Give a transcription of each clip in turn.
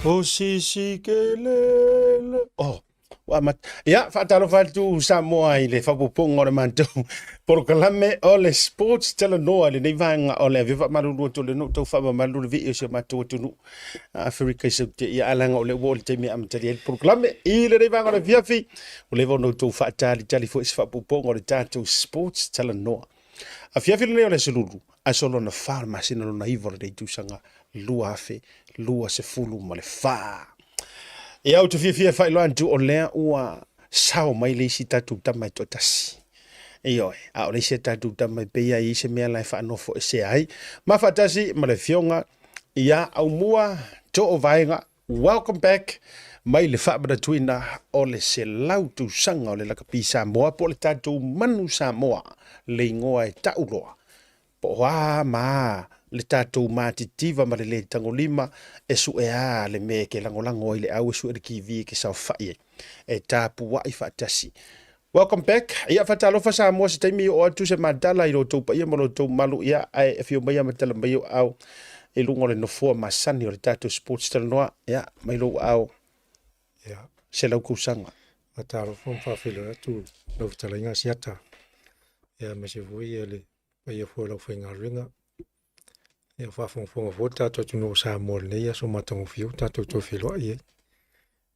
O sisi kelele. Oh. Ja, fatalo fatu Samoa i le fapoponga o le mantou. Proklame o le sports Talanoa le nei vanga o le viva malulu to le no to fa malulu vi o se matou tunu. Afrika se te ia alanga o le wol te mi am tali el proklame i le nei vanga le viafi. O le vono to fa tali fo se fapoponga o le tatou sports Talanoa. A fiafi le o le sululu. A solo na farma sina lo na ivor de tusanga lua afe lua se fulu mo le fa. E au te fia whaelo antu o lea ua sao mai le isi tatu tamai to tasi. E oi, a o le isi tatu tamai peia i se mea lai whaanofo e se ai. Ma whatasi, ma le fionga, ia Aumua, to o Vaega, welcome back. Mai le whaabara tuina o le se lautu sanga o le lakapi Samoa, po le tatu manu Samoa, le ingoa e tauloa. Po hoa maa. Le tatou matitiva ma le tangolima e su e a le me ke langolango i le au su e kivi ke sa fai e tapu wa i fatasi. Welcome back. Ia fatalo fa Samoa se taimi o atu se madala i roto pa ia mo roto malu ia ai e fio mai matala mai au e lungo le no fo masani o le tatou sports Talanoa ia mai lo au. Ia se lau kusanga. Ataro fo fa filo atu lo talinga siata. Ia me se voi ele pa ia fo lo finga ringa. Ia whaafonga fo tātou tunu o Samoa nei aso matango fiu tātou tō whiloa i e.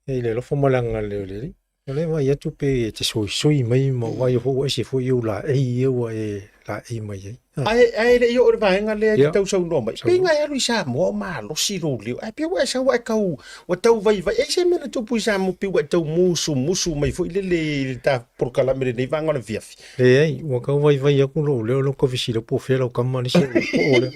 E le lofo malanga leo leri. Le mai atu pe te soi mai ma wai ho e se fo iu la e ua e la e mai e. Ai le yo Vaega le te tau sau no mai. Pe ngai alu Samoa ma lo si ro liu. Ai pe wa sa wa kau wa tau vai e se mena tu pu Samoa pe wa tau musu mai fo le ta por kala me nei vanga le viafi. E ai wa kau vai aku lo ko visilo po fela o kamani se po le.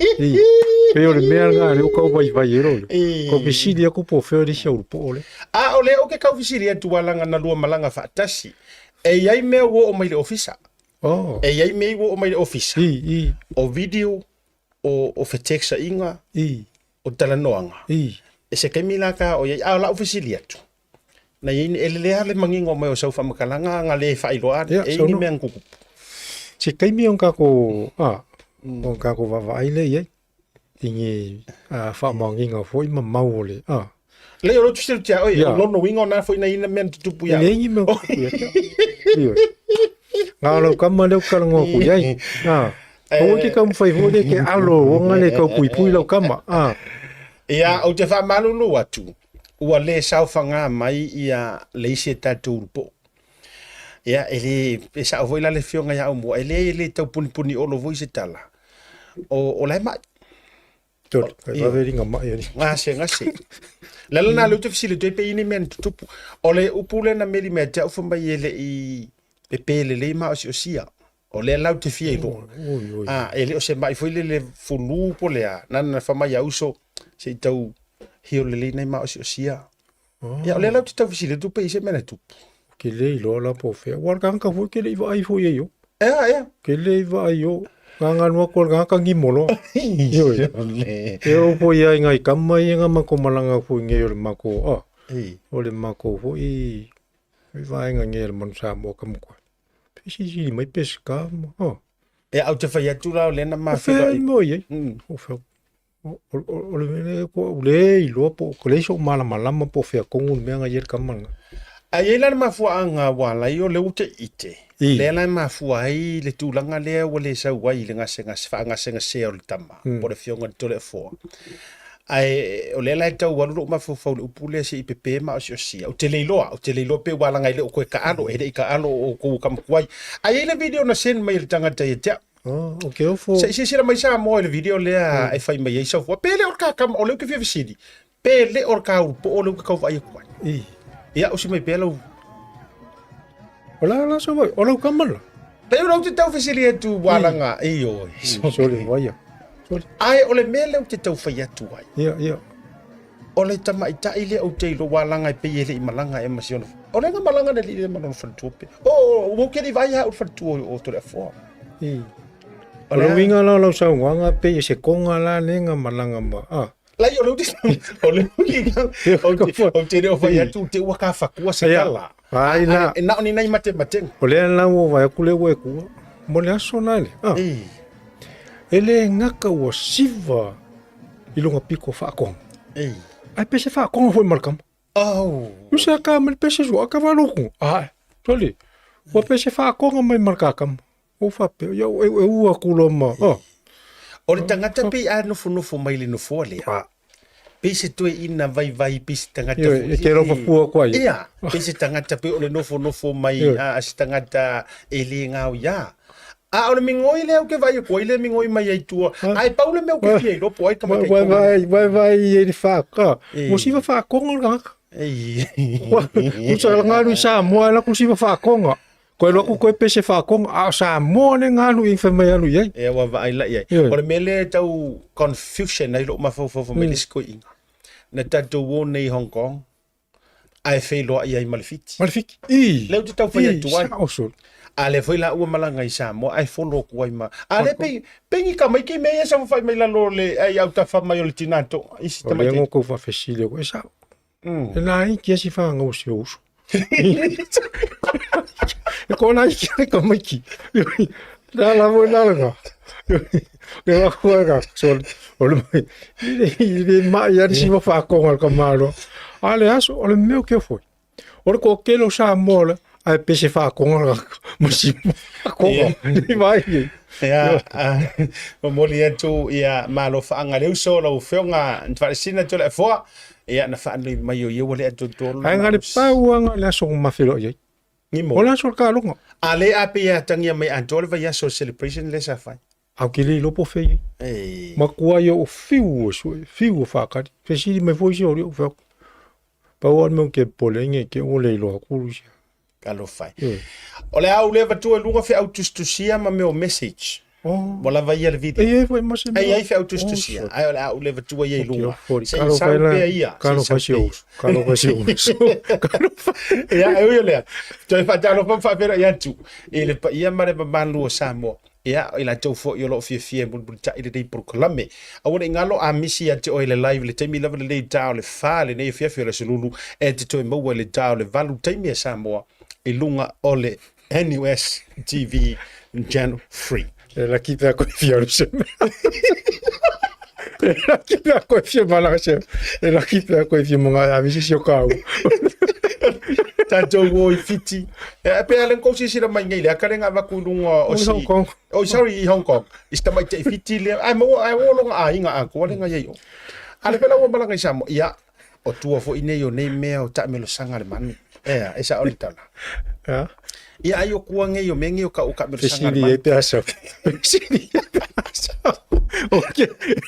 Pe o le mea ngā leo kau vai e role. Ko visili aku po fela di se po le. O le o ke kau visili atu walanga na lua malanga fatasi. E iai mea wo o mai le ofisa. Oh. E iai mei wo o mai le ofisa. O video, o fetexa inga, o talanoanga. E se kai mila ka o iai, la ofisili atu. Na iai ele lea le mangingo mai o sau whamakalanga, nga le whailoa, e ini mea nkukupu. Se kai mi on kako, on kako vavaile iai. Tingi whamakinga fo ima maole. Le o rotu stilu tia, oi, lono wingo na fo ina ina mea tutupu ya. Le ingi mea kupu ya. Ngā lau kama leo karango ku iai. O ke kam whai hore ke alo, o ngane kau pui lau kama. Ia, o te whamalulu atu, ua le sauwhanga mai ia leise tatou rupo. Ia, ele, e sa avoi la le fionga ia Aumua, ele tau puni olo voi se tala. O lai mai. Tore, kai waweringa mai ani. Ngase. Lala nā leu te fisile tue pe ini mea tutupu. O le upule na meri mea te au whambai ele i pepele le ma o si o sia. O le lau te fia i roa. Ele o se mai foi le fulu po lea. Nana whamai au so se i tau hio le le nei ma o si o sia. Ia o le lau te tau fisile tupe i se mena tupu. Ke le i loa la po fea. Warkanka foi ke le iwa ai foi e yo. Ea. Ke le iwa ai yo. Nganga nua ko ngaka ngimolo. E o po ia ngai kama i nga mako malanga ko nge o le mako. O le mako fo i vai nga nge le man Samoa kam ko. PacificEzy mai pesca. E au te whai atu rao lena ma whila. Mo ye. O fo. O le mele ko le i lo po ko le so malama po fea kongu me nga yer kamanga. Ai e lana mafua anga wala i o le ute ite. Le lana mafua ai le tūlanga lea o le sau wai le ngase ngase o le tama. Po le fionga tole e fōa. Ai o le lai tau waru mafufau le upule se i pepe ma o si o sia. O te leiloa pe wala ngai le o koe ka alo. E le i ka alo o kou kamakuai. Ai e le video na sen mai le tangata i tea. Ok, o fo. Se sira mai sa mo le video lea e fai mai e sau fua. Pe le orka kam o le uke fia visidi. Pe le orka upo o le uke kau vai e kuai. Ia o si mai pela u. Ola so vai, ola kamala. Pe o te tau fisili atu walanga e oi. Sole vai. Ai o le mele o te tau fai atu ai. Ia. O le tama i tai le o te ilo walanga e pe ele i malanga e masiona. O le nga malanga le li malanga fantupe. O ke li vai ha o fantu o tole fo. O le winga la sa wanga pe se konga la lenga malanga ma. Lai o le o te reo vai atu te ua ka whakua se kala. Ai na. E nao ni nei mate. O le la o vai akule ue kua. Mo le aso nale. Ele ngaka ua siva i lunga piko whakong. ai pese whaakonga hoi malakama. Oh. Usa ka mele pese sua ka waloku. Ai, toli. Wa pese whaakonga mai malakakama. O whape, iau e ua kuloma. O le tangata pe a nofo mai le nofo le. Pese toe ina vai pese tangata. E ke ropa pua kwa i. Ia, pese tangata pe o le nofo mai a si tangata e le ngau ia. A o le mingoi leo ke vai ko ile mingoi mai ai tua. Ai paule meu ke fie lo poi kama ke. Vai e ni whaaka. Mo siwa whaakonga ngaka. Ei. Usa ngānu i Samoa la kusiwa whaakonga. Koe loku koe pese whaakonga a Samoa ne ngānu i whamai anu iai. E wa vai la iai. O le mele tau confusion ai lo mafau mai disko inga. Na tatou wo nei Hong Kong. Ai fei loa iai malifiti. Malifiki. I. Leu te tau whai atu ai. Sa osol. Ale foi la ua malanga i Samoa ai folo kuai ma. Ale pengi ka mai ke me esa fai mai la lo le ai au ta fa mai o le tinato. Isi O le ngoko fa fesile ko esa. E nai kia si wha ngau si uso. E kona i kia ka mai ki. Nā la mo nā langa. E wa kuaga. So o le mai. I le mai ari si wa whaakonga ka maro. Ale aso o le meo ke foi. O le ko kelo Samoa ai pese whaakonga masi konga. Ni mai i. Ia, o molia tu ia malo whaanga leu so lau whionga ntuaresina tu le fua. Ia na whaanui mai o iau le atu tolu. Ai ngare pauanga le aso mawhiro iai. Ni mo. O le aso ka longa. A le ape ia tangia mai antole vai aso celebration le sa fai. Au ki le lopo fei. Ei. Makua ia o fiu o sui. Fiu o whaakari. Fesiri mai foisi o reo whio. Paua meu ke polenge ke o le ilo hakuru sia. Kalo fai. O le au leva tu e lunga fe autustusia ma meo message. Mola vai ia le video. Ei, foi mas Ai fe autustusia. Ai o le au leva tu e ia lunga. Kalo fai la. Kalo fai si o. Kalo fai si o. Kalo fai. Ia, eu ia lea. Toi fa talo pa fa pera ia tu. Ele pa ia mare pa manlu o Samoa. Ia, ila tau fo i lo fie bun ta ile dei por kolame. A wona ngalo a misi ate o ile live le taimi lava le tau le fa le nei fie le sululu e te toi mo le tau le valu taimi Samoa i lunga ole NUS TV channel free. La kita ko fia se. La kita ko fia mala se. La kita ko fia monga a misi si o kau. Tatou wo i fiti. E pe alen ko si sira mai ngai le akarenga va kulunga o si. Hong Kong. Oh sorry Hong Kong. Ista mai te fiti le. Ai mo longa a inga a ko le ngai yo. Ale pela wo malanga i Samoa. Ia o tua fo ine yo nei mea o ta melo sanga le manu. Esa oli tala. Ja. Ia ai o kua ngai o mengi o ka melo sanga le manu. Fesiri e pe asa. Fesiri e pe asa. Ok,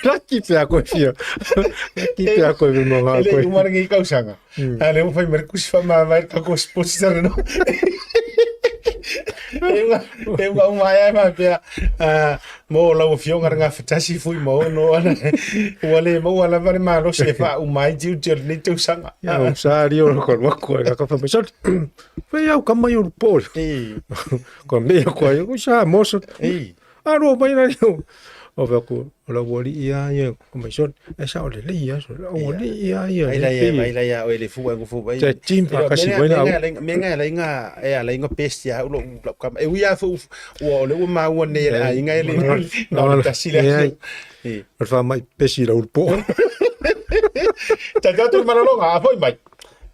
raki pe a koe fia. Raki pe a koe monga a koe. Ele umara ngai kau sanga. Ale mo fai merkusi fa ma vai ka ko sports tara no. Eu umaya ma pe mo la o fio nga fatasi fui mo no ana. Wale mo wala vale ma lo se fa umai tiu tiu ni tu sanga. Ya o sari o ko ko ka fa so. Foi au kama yo por. Ko me ko yo sa mo so. Aro mai na yo. O veko la wali ia ia commission esa o le ia so o le ia ai la o le fu fu vai te timpa kasi buena menga la inga la inga pestia ulo kam e ia fu o le ma o ne la inga ele no tasi le per fa mai pesi la urpo ta tu malonga a foi mai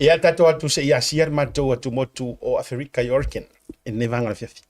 ia tato atu se ia sier mato atu motu o Africa Yorken en nevanga la fiafi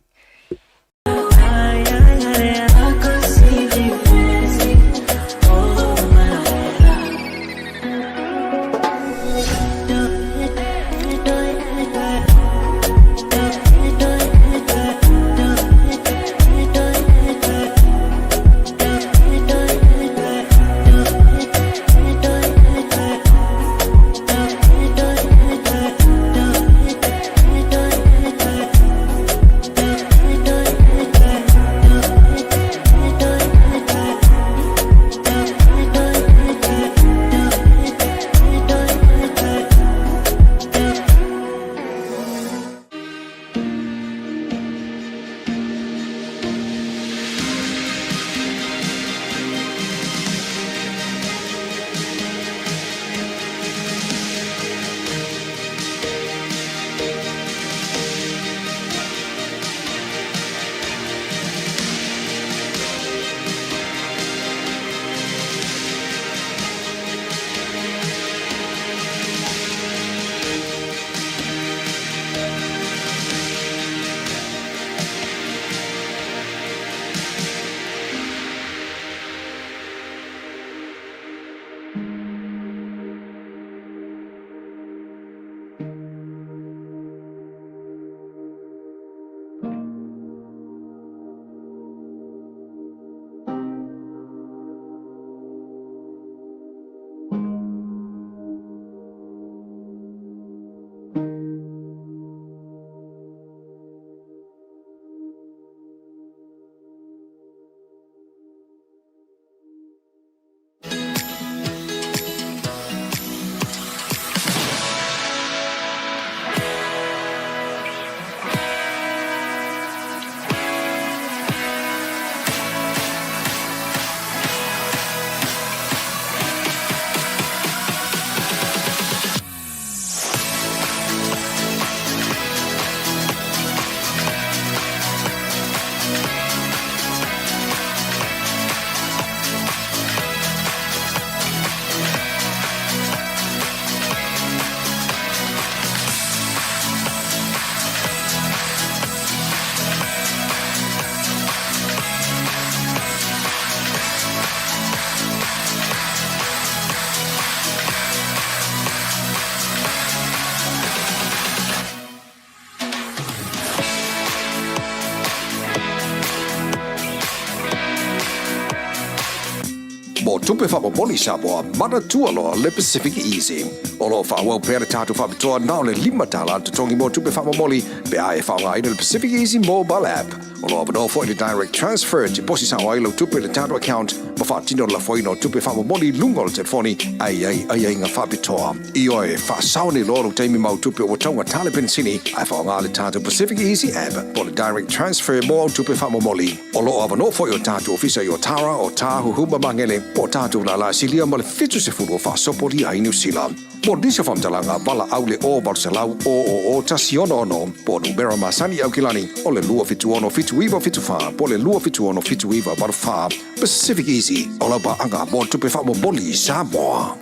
Mo tupe whamomoli Samoa, mana tualoa le PacificEzy. Olo whawau pere tātou whamitoa nao le 5 tala te tongi mo tupe whamomoli pe ae whaonga ina le PacificEzy mobile app. Olo abano fo i le direct transfer te posi sa wailo tupe le tātou account ma whaatino la foino tupe whamomoli lungo le telefoni ai ngā whapitoa. I oe whaasaone loro teimi mau tupe o taunga tale pensini ai whaonga le tātou PacificEzy app po le direct transfer mo tupe whamomoli. Olo abano fo i o tātou ofisa i o Tara o Tāhu Huma Mangele po tātou la silia ma le fitu se furu o whaasopori ai New Zealand. Mo disa whamtalanga wala aule o Barcelau o Tasi ono po numera masani au kilani o le lua fitu ono fitu iwa fitu wha po le lua fitu ono fitu iwa baru wha PacificEzy o la ba anga mo tupe wha mo boli Samoa.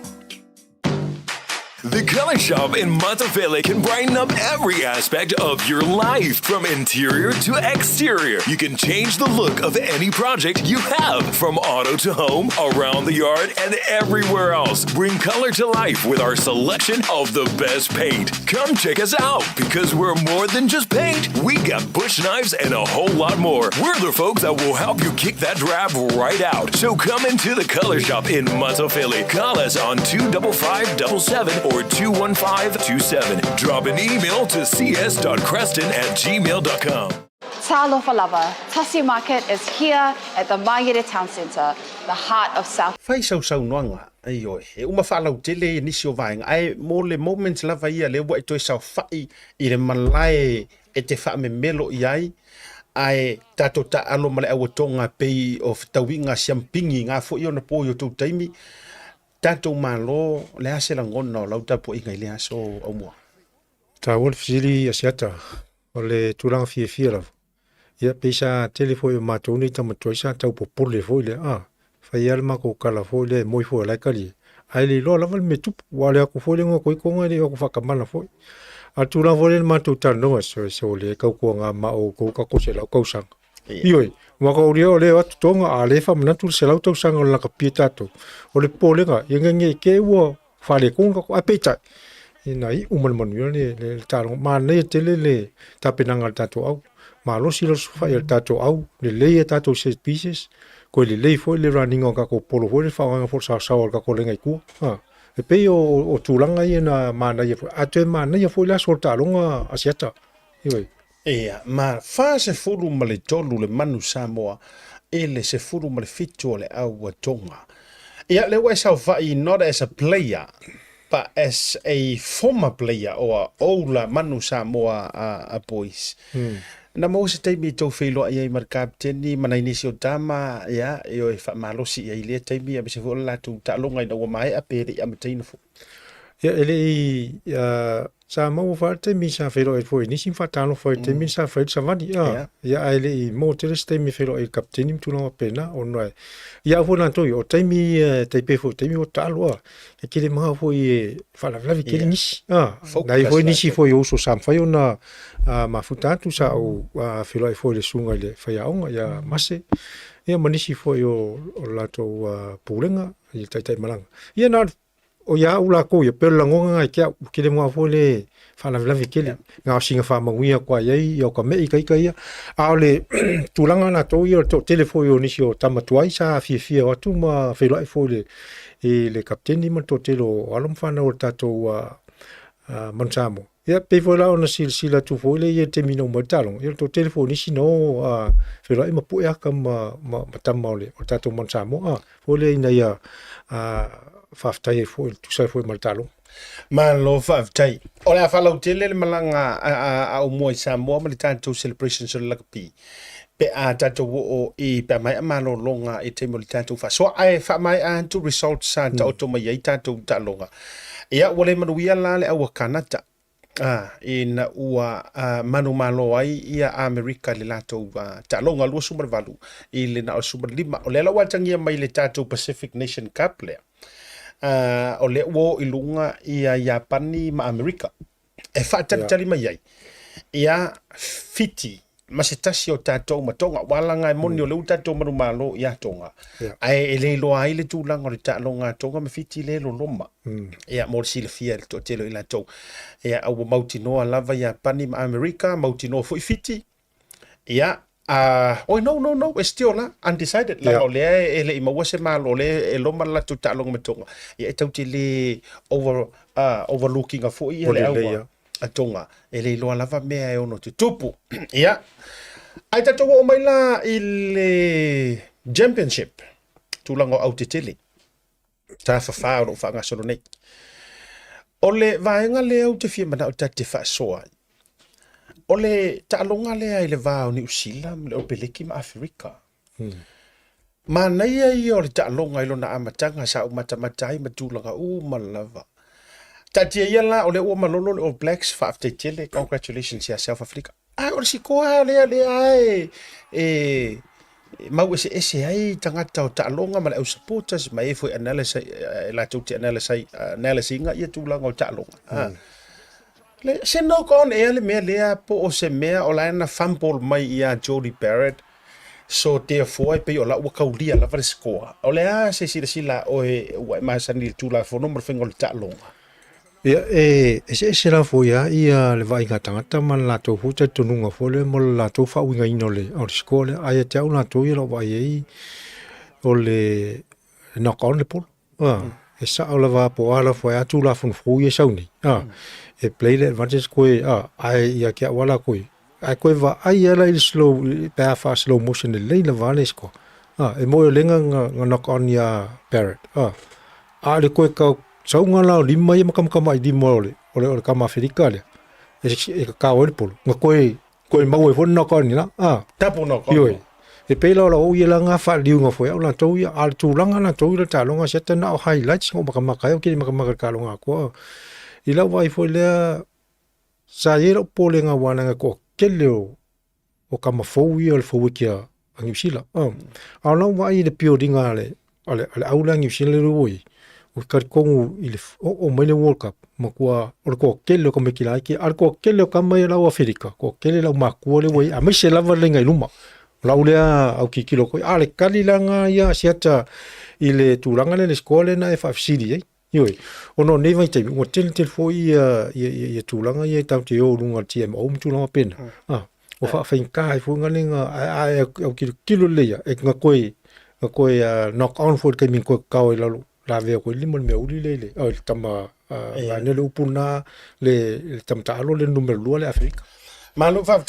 The Color Shop in Moatoga can brighten up every aspect of your life, from interior to exterior. You can change the look of any project you have, from auto to home, around the yard, and everywhere else. Bring color to life with our selection of the best paint. Come check us out, because we're more than just paint. We got bush knives and a whole lot more. We're the folks that will help you kick that drab right out. So come into the Color Shop in Moatoga. Call us on 25577 or 21527. Drop an email to cs.creston@gmail.com. Talofa lava. Tasi Market is here at the Maire Town Centre, the heart of South. Fai sau noanga. Ai oi, he uma whalau tele nisi o vaenga. Ai mo le moments lava ia le wa ito e sau whai i le malai e te wha me melo i ai. Ai tato ta alo male awa tonga pei of tawinga siampingi ngā fo i ona po i o tau taimi. Tato malo le ase la ngona o lauta po inga i le aso Aumua. Ta wolf zili asiata o le turanga fie la. Ia pesa telefoi matoni ta matoisa tau popole foi le fai alma ko kala foi le moi foi la kali. Ai le lo la val metup wale ko foi le ngo ko ko ngai ko fakamana foi. A turanga foi le matou tano so le kau ko nga ma o ko ka ko se la ko sang. Ioi, waka o le watu tonga a le wha manatu se lau tau sanga o laka pia tātou. O le pōlenga, i ngange ke ua whare konga ko a peitai. I nā i umanmanu le tāronga. Mā nei tele le tapenanga le tātou au. Mā losi lo suwhai le tātou au. Le lei e tātou set pieces. Ko le lei foi le raninga o kako polo foi le whawanga fo sa o kako lenga i kua. E pei o tūlanga i na mā nei e foi. A te mā nei e foi la sol tāronga asiata. Ioi. Ea, ma fa se furu ma le tolu le manu Samoa e le se furu ma le fitu o le aua tonga. Ea, le wai sau vai not as a player, but as a former player o a oula manu Samoa a boys. Na mo se taimi tau whilo ai mar kapteni manai nisi o tama, ea, e o e wha malosi i le taimi a bese fu la tu ta longa i na ua mai a pere a mataina fu. Ia ele sa mau fa te mi sa fero e foi ni sin fa tano foi te mi sa fa sa vani ia ele i mo te ste mi fero e kapteni tu no pena o no ia fu na to o te mi te pe fo te mi o talo e kile ma foi fa la vi kile ni na i foi ni si foi o so sam fa ona ma futa tu sa o fero e foi le sunga le fa ia onga ia mase ia manisi foi o lato pulenga i tai malanga ia na o ia ula ko ia pe langonga ngai kia kile mo fole fa la kile nga singa fa manguia kwa ia o ka me i kai ia ale tulanga na to ia to telefone o nisi o tamatuai sa fie o tu ma felo ai fole e le kapteni ma to telo alom fa na o tato mansamo ia pe vola ona sila tu fole ia termino mo talong ia to telefone nisi no felo ai ma pu ia ka ma tamole o tato mansamo fole ina ia whaftai e fwoi, tu sai fwoi maltalo. Ma lo whaftai. O lea whalau tele le malanga a Aumua i Samoa ma le tātou celebrations o le Rugby. Pe a tātou o i pe mai a malo longa i te mo le tātou faʻasoa. Ai wha mai a tu results sa ta oto mai i tātou ta longa. Ia wale manuia la le aua kanata. Ina ua manu malo ai ia Amerika le latou ta longa lua sumar valu. I le na o sumar lima. O le la watangia mai le tātou Pacific Nation Cup lea. O le wo i lunga ia Japani ma Amerika. E whaatalitali mai ai. Ia fiti ma se tasi o tātou matonga. Walanga e moni o leu tātou manu malo ia tonga. Ai e le loa ai le tūlanga o le tālonga tonga ma fiti le lo loma. Ia mo le sila fia le tōtelo i la tau. Ia au mauti noa lava Japani ma Amerika. Mauti noa fui fiti. Ia no, it's still undecided. La o le ele I maua se malo le e loma la tu talong matonga. Ia e tau te le overlooking a fo I le aua a tonga. Ele loa lava mea e ono te tupu. Ia. Ai tatou o mai la I le championship. Tulango au te tele. Ta whawha o whangasoro nei. O le vaenga le au te fia mana o ta te faʻasoa. O le ta'alonga lea I le vāo ni usila le o peleki ma Afrika. Mana ia o le ta'alonga I lona amatanga sa o matamatai matulanga malava. Tatia ia la o le ua malolo le All Blacks whaafteitele. Congratulations ya South Africa. O le sikoa lea mau ese ai tangata o ta'alonga ma le au supporters ma e foi analysis la tau te analysis nga ia tūlanga o ta'alonga. Le se no kon le mea lea po o se mea o laina fumble mai ia Jody Barrett so therefore pe o la ua kaulia la score o lea se sila o ua ma sanil tulafono ma fengol ta'alonga. Ia se la fo ia le vai tangata man la to futa tununga fo le mo la to fa winga ino le o skole ai te una to ia vai o le knock on le pol. E sa o la va po ala fo ia tu la fon fo ia sauni. E play le advantage ko ai ia kia wala ko. Ai ko va ai ala il slow pa fa slow motion le le vale sko. E mo lenga knock on ia parrot. Le ko ka saunga lao lima ia makamai di mole o le kama Afrika le e ka o le polo nga koe mau e fona ko ni la tapu no ko e pe la o ia nga fa liu nga foi la to ia al tu langa na to ile talonga seta na o highlights ngo makamaka o ki makamaka ka longa ko I la vai foi le sa ia pole nga wana nga ko kele o kama fo ia le fo kia angisila ala vai le piodinga le aula angisila le roi o karkongu I le o mai le World Cup makua o le ko kele ko mekila ki al ko kele ka mai la Afrika ko kele la makua le wai a mai se lava le ngai luma la ulea au ki kilo ko ale kalilanga ia siata I le tulanga le skole na FFCD yoi ono nei vai te o tel fo ia tulanga ia tau te o lunga TMO tulanga pena o fa ka fo ngalinga au kilo le ia e nga koe knock on for ke min ko ka o la veo ko limon me uli le o tama ne le upuna le tamtalo le numero 2 le Afrika malu fa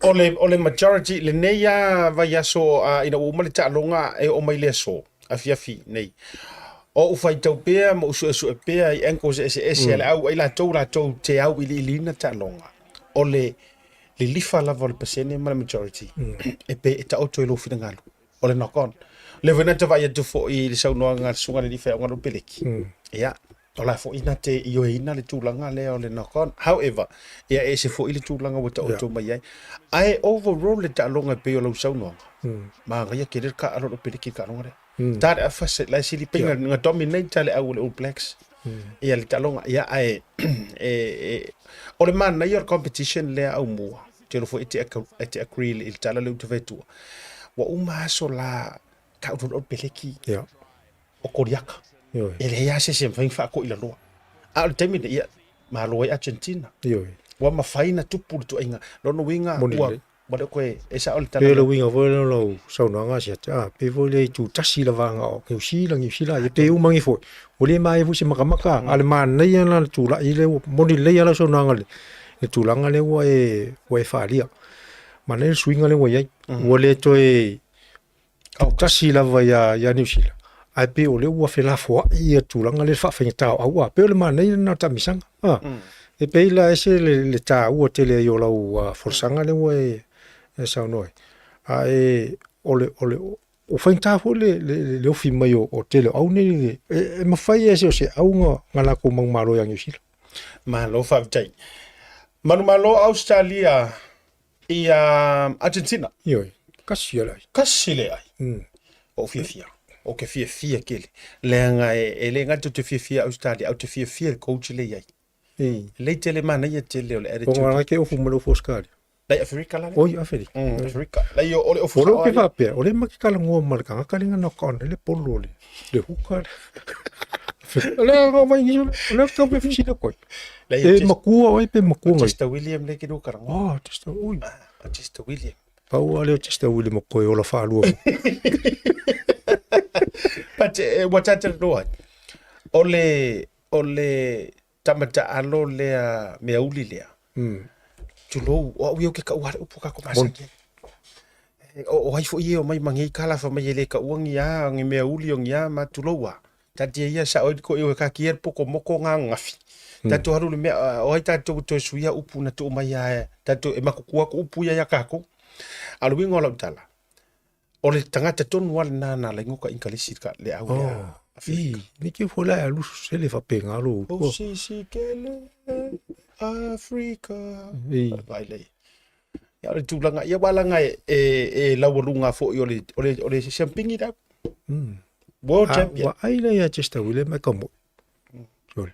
o le majority le neia vai aso ina o male ta'alonga e o mai le so afiafi nei o u fai tau pea mo usu pea I enkos ese le au ila tau te au I lina ta'alonga o le lifa la vol pesene ma majority e pe ta auto lo fina ngalo o le knock on le vena te vai tu fo I le saunoa nga sunga le difa ngalo peleki ia o la fo ina te io ina le tulanga le o le knock on however ia e se fo I le tulanga o ta auto mai ai overall le ta'alonga pe o lo saunoa ma ga ia ke le ka alo peleki ka longa ta a fa se la sili pinga nga dominate le au le All Blacks ia le ta'alonga ia ai o le man na your competition le Aumua te lo fo ite agree il tala le tu vetu wa uma so la ka o peleki o koriaka ele ia se fa ko ila loa a le temi ia ma lo Argentina wa mafai na tupu tu inga no winga wa ba ko e sa o le tala pe lo winga vo lo so no nga sia pe vo le tu tasi la vanga o ke usila ngi sila ye te umangi fo o le mai fu se makamaka ale man nei na tu la ile moni le ala so no nga le tu langa le wa e faria ma le swinga le wa ye o le to tasi la va ya New Zealand ai pe o le ua fe lafo ia tulanga le fa fengta au pe le mana na tamisanga e pe la ese le ta ua tele yo la ua forsanga le ua e sa noi ai o fengta fo le ofi mai o tele au ne e mafai ese o se au ngala ko mang malo yang New Zealand malo fa tai malo Australia ia Argentina yo kasile ai o fia o ke fia kele le nga le nga te fia Australia au te fia coach le ai le tele mana ia tele le o nga ke o fumo foscari la Afrika la oi Afrika la yo o foro ke va pe o le makikala ngo marka ka linga no kon le polo le hukar le ngo vai ngi le to pe fisina ko makua oi pe makua Testa William le ke do karanga Testa oi Testa William Pau ale just wili mo koe ola whaalua. But what I tell you, ole tamata alo lea mea uli lea. Tulo o wio ke ka wale upu ka komasangi. O haifo ie o mai mangi kala fa mai ele ka uangi a ngi mea uli o ngia ma tulo wa. Tatia ia sa oid ko iwe ka kier poko moko ngā ngafi. Tato haru le mea o hai tato to suia upu na to mai a tato e makukua ko upu ia kako. Alu wingo la utala. Ole tangata tonu wale na lengo ka inkalisi ka le au lea. Ni ke fola a lusu sele fa penga lo. O si kele Afrika. Baile. Ya ole tulanga ia walanga e lawalunga fo ole champingi da. World champion. Wa aila ya just wile me kamo. Sol.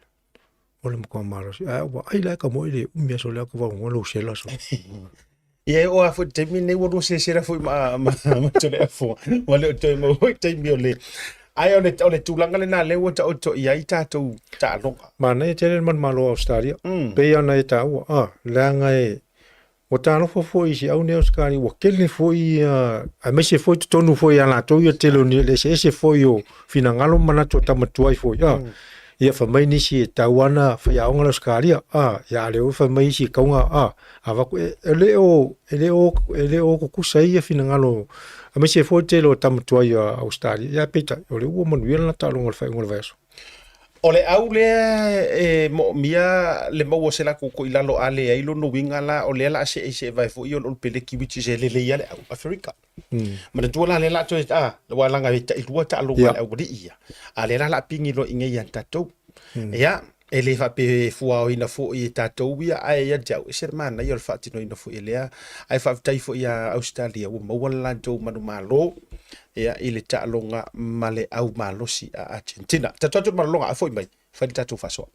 Ole mo ko maro. Wa aila kamo ile umia sola ko wa ngolo sela so. Ia o a fo temi ne wo se sera fo ma tole fo. Wale to mo temi ole. Ai ole tulanga le na le wo ta oto ia ita to ta longa. Mana e tele man malo Australia. Pe ana e ta wa langa e o tano fo i si au ne Australia wa kele fo i a me se fo tonu fo ia na to ia tele ni le se fo yo fina ngalo mana to ta matuai fo ya. Ia fa mai ni si Tautuana fa ia ngalo Australia ya le o fa mai si kaunga ava ko ele o ko kusai ia fina ngalo a me se fo tele o ta matuai Australia ya peta o le o man wiela na ta longa fa ngol vaso. Ole au le mo mia le mo se la ko ilalo ale ai lo no winga la ole la se vai fo io pele ki which is le ia le au Africa. Ma tu la le la to wa la nga i lua ta lo wa au ia. Ale la pingi lo inge ia tatou. Ya ele fa pe fua ina fo i tatou ia ai ia jau sermana ia fa tino ina fo ile ai fa tai fo ia Australia o mo wala to manu malo. Ya ile ta longa male au malosi a Argentina. Tatou malonga a foi mai. Fa tatou façasoa.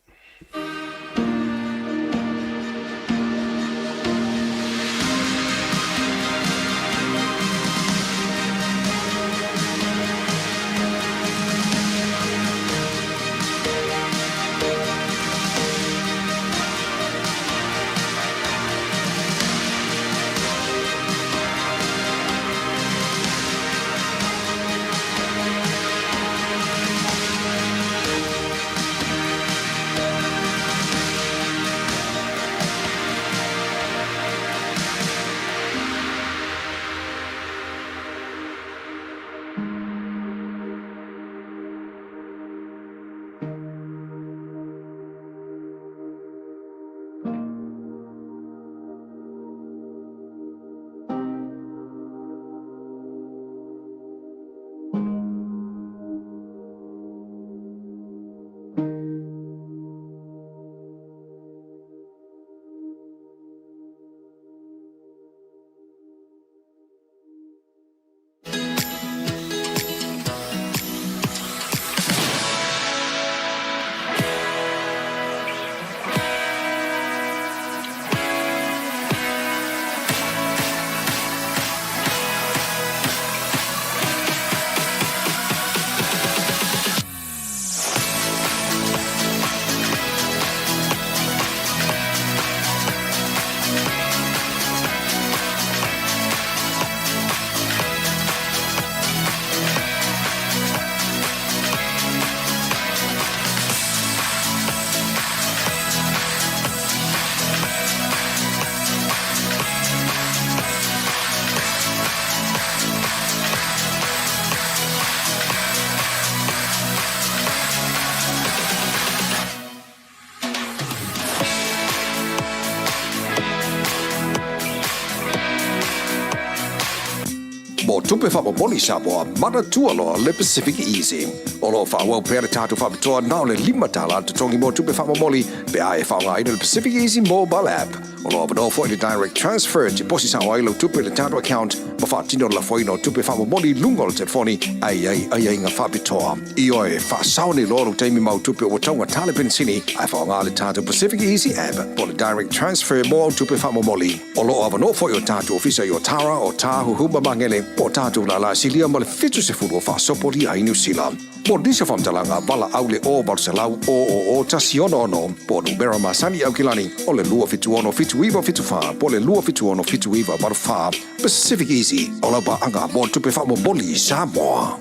Mo tupe whamomoli Samoa, mana tualoa le PacificEzy. O lo whawau pere tātou whamitoa nao le 5 tala te tongi mo tupe whamomoli pe ae whaunga ina le PacificEzy mobile app. O lo abano fo i direct transfer te posi sa wailo tupe le tātou account ma whaatino la foino tupe whamomoli lungo le telefoni ai ngā whapitoa. I oe whaasaone loro teimi mau tupe o taunga tale pensini ai whaunga le tātou PacificEzy app po le direct transfer mo tupe whamomoli. O lo abano fo i o tātou ofisa i o Tara o Tāhu Huma Mangele Po tatou la silia ma le fitu se fulu faʻasopoli ai New Zealand. Po disa famtalanga wala au le o Barcelau o Tasi ono po numera masani au kilani o le lua fitu ono fitu iwa fitu fa po le lua fitu ono fitu iwa barfa PacificEzy o la ba anga mo tupe faʻamomoli Samoa.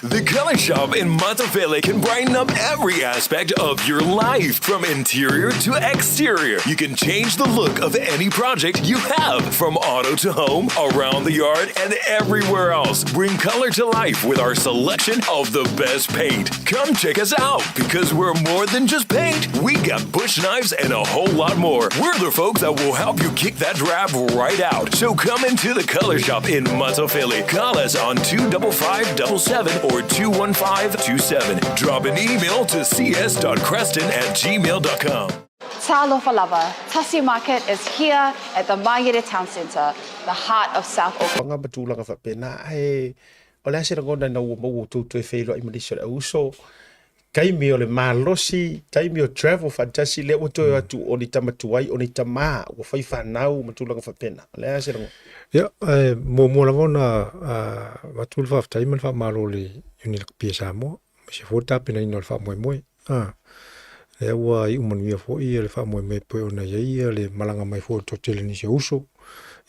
The Color Shop in Moatoga can brighten up every aspect of your life, from interior to exterior. You can change the look of any project you have, from auto to home, around the yard, and everywhere else. Bring color to life with our selection of the best paint. Come check us out, because we're more than just paint. We got bush knives and a whole lot more. We're the folks that will help you kick that drab right out. So come into the Color Shop in Moatoga. Call us on 25577 or 21527. Drop an email to cs.creston@gmail.com. Talofa lava. Tasi Market is here at the Maire Town Centre, the heart of South Auckland. Nga matulanga whapena e o le asera ngona na ua mau tūtu e whailo i manisio le uso kaimi o le malosi taimi o travel fantasi le wato atu o ni tamatuai o ni tama o whai whanau matulanga whapena o le asera ngona mo la vona matul fa taimi fa malo le unil pia Samoa se fota pena ino fa moe e ua i umanuia fo i le fa moe pe ona ia le malanga mai fo to tele ni se uso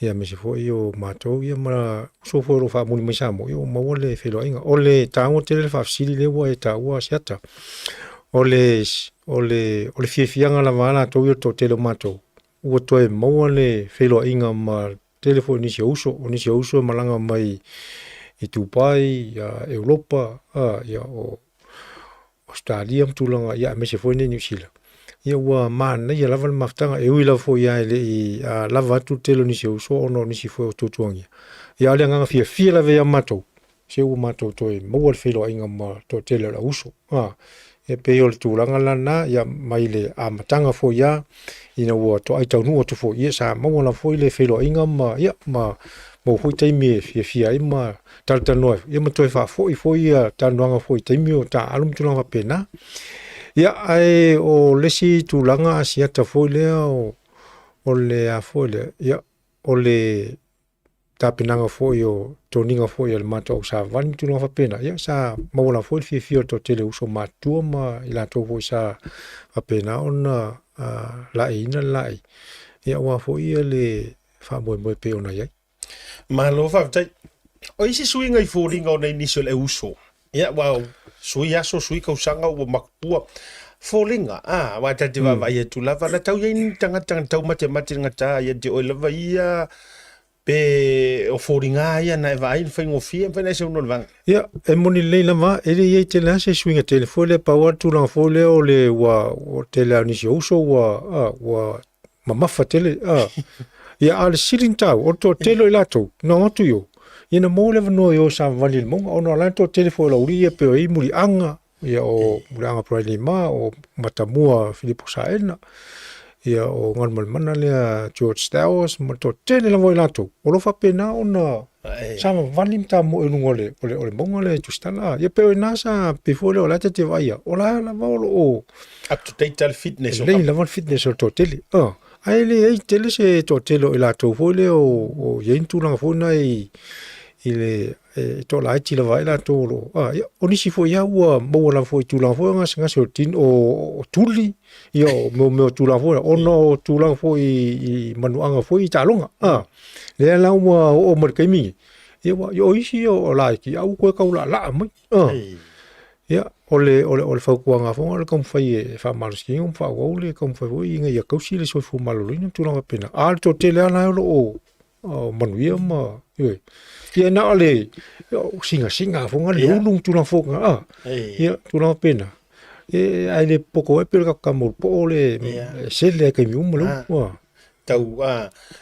ia me se fo i o matou ia ma so fo ro fa moni mai Samoa i o mau le felo inga o le tango tele fa sili le ua e ta ua siata o le fiafianga la vala to i to tele matou ua to e mau le felo inga ma telefoni se uso o ni se uso malanga mai i tupai ya Europa ya o Australia mtulanga ya me se foi ni New Zealand ia ua mana ia lava le maftanga e ui lafo ia ele i lava atu telo ni se uso ono ni se foi o tutuangia ia ale nganga fia lava ia matou se ua matou toi maua le whelo inga ma to telo la uso e pe o le tūlanga lana ia mai le amatanga fo ia ina ua to ai taunua tu fo ia sa maua la fo i le whelo inga ma ia ma mo hui taimi fia ima Talanoa ia matoi fa foi ia tanuanga foi taimi o ta alum tulanga pena ia ai o lesi tulanga asiata foi le o le a foi le ia o le tapinanga foi o toninga foi le mato sa van tulanga pena ia sa mo la foi fia to tele uso matua ma ila to foi sa pena ona la ina lai ia wa foi le fa mo pe ona ia malo whawtai o isi sui ngai fōringa o nei nisio le uso ia wow sui aso sui kausanga o makpua fōringa wa tati wa vai e tulawa na tau iei tangata tau mate ngata ia te oi lava ia pe o fōringa ia na e vai whaingo fia whainga se uno levanga ia e moni leila ma ele iei te la se suinga tele fōle paua tūlanga fōle o le o tele au nisio uso wa mamafa tele ia ale sirin tau o to telo i latou na atu yo ina mo le no yo sa vali mo ona la to telefone uri pe i muri anga ia o muri anga proile ma o matamua Filipo Saena ia o ngal mana le George Stowers mo to tele la voi latou o lo fa pena ona sa vali ta mo no ngole o mo le justana ia pe na sa pe fo le la te vai o la volo o up to date fitness le la fitness o to tele ai le tele se to telo i latou fo le o yen tu langa fo nai ile to la ti la vai la to lo o ni si fo ia ua mo la fo tu la fo nga se tin o tuli io mo tu la fo o no tu la fo i manuanga fo i talonga le la o mo kai mi yo isi o la ki au ko ka la mo ia ole fa kuanga fo ole kom fai fa maluski um fa ole kom fa i nga ia kausi le so fu malolo tu la pena al to tele ana o manuia ma ia na ole singa fo nga le lung tu la fo nga ia tu la pena ai le poko e per ka mo po le se le ka mi um lo tau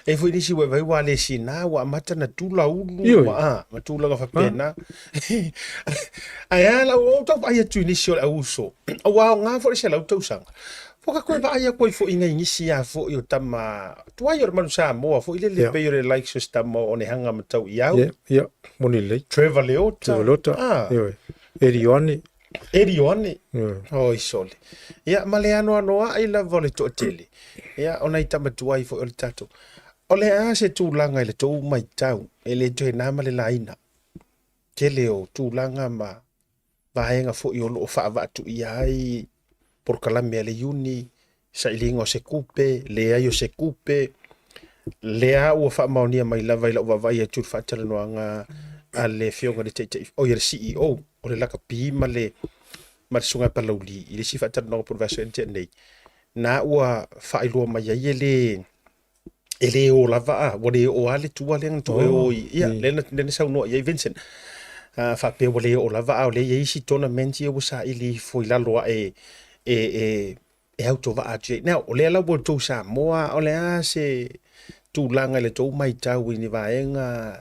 e foi disi we vai wale sina wa mata na tula ulu wa matula ka pena ai ala o to ai tu initial uso wa nga fo se la to sang fo ka ko ba ai ko fo inga inisia fo yo tama tu ai or manusa mo fo ile le pe your like system o ne hanga matau ia moni le Trevalota Erione o isole ia maleano anoa ai la vole to tele ia ona itama tuai fo el tato O le a se tūlanga i le tōu mai tau, e le toi nāma le laina. Ke leo tūlanga ma Vaega fo i o loo whaavatu i ai, por kalame le uni, sa ilingo se kupe, le ai o se kupe, le a ua whaamaonia mai lava i la ua vai a tūr whatalanoanga a le whionga le teitei, o i le CEO, o le laka pima le sunga palauli, i le si whatalanoanga professor ente nei. Na ua whailua mai ai ele o lava a, wale o ale tua le nganto e o i, ia, le sau noa i Vincent. Whape wale o lava a, o le isi tournament i o sa ili foi laloa e auto va atu. Now, o le ala o tau Samoa, o le a se tūlanga le tau mai tau i ni Vaega,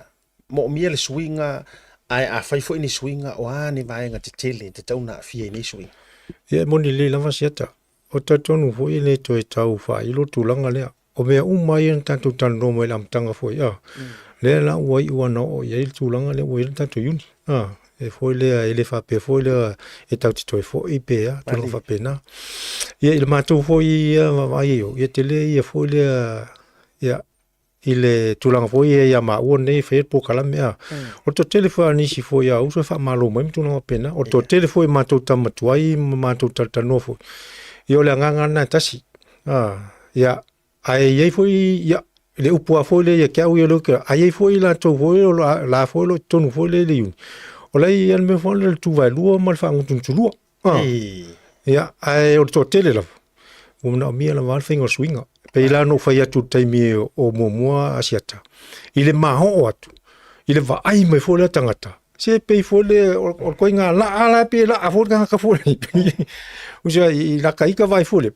mo mia le swinga, ai a fai foi ni swinga, o a ni Vaega te tele, te tau na fie ni swinga. Ia moni le lava siata. O tatonu foi le to e tau fa ilo tūlanga lea. O mea umai en tanto tano mo lam tanga foi le la wai wana o ye tulanga le wai tanto yuni e foi le ele fa pe foi le e tau tito foi pe tolo fa pena ye il mato foi vai yo ye tele ye foi le ya ile tulanga foi ya ma o nei fe po kala mea o to telefone si foi ya uso fa malo mo tu no pena o to telefone mato tamatuai mato tatano foi yo le nganga na tasi ya ai ye foi ya le upua foi le ya kau yo lo que ai foi la to foi la foi lo tonu foi le yun o lai an me foi le tu vai lu mal fa un tu ya ai o to tele la una mia la mal finger swinga pe la no fa ya tu taimi o momoa asiata ile maho atu ile va ai me foi la tangata se pe foi le o koinga la pe la a foi ka foi uja i la kai ka vai foi le